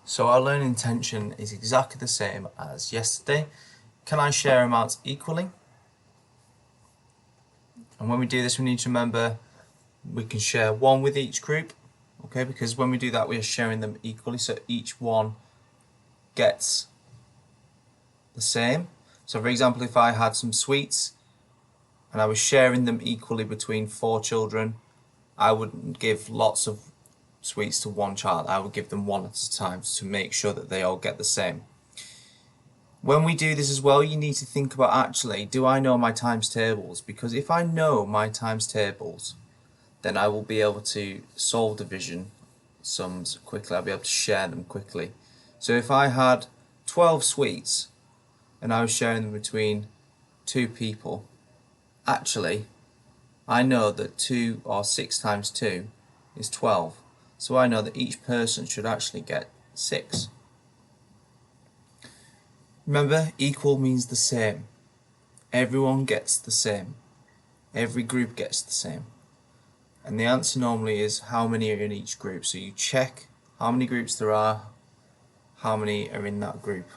So our learning intention is exactly the same as yesterday. Can I share amounts equally? And when we do this, we need to remember we can share one with each group, okay? Because when we do that, we are sharing them equally, so each one gets the same. So for example, if I had some sweets and I was sharing them equally between 4 children, I wouldn't give lots of sweets to one child. I would give them one at a time to make sure that they all get the same. When we do this as well, you need to think about, actually, do I know my times tables? Because if I know my times tables, then I will be able to solve division sums quickly. I'll be able to share them quickly. So if I had 12 sweets and I was sharing them between 2 people, actually I know that 2 or 6 times 2 is 12. So I know that each person should actually get 6. Remember, equal means the same. Everyone gets the same. Every group gets the same. And the answer normally is how many are in each group. So you check how many groups there are, how many are in that group.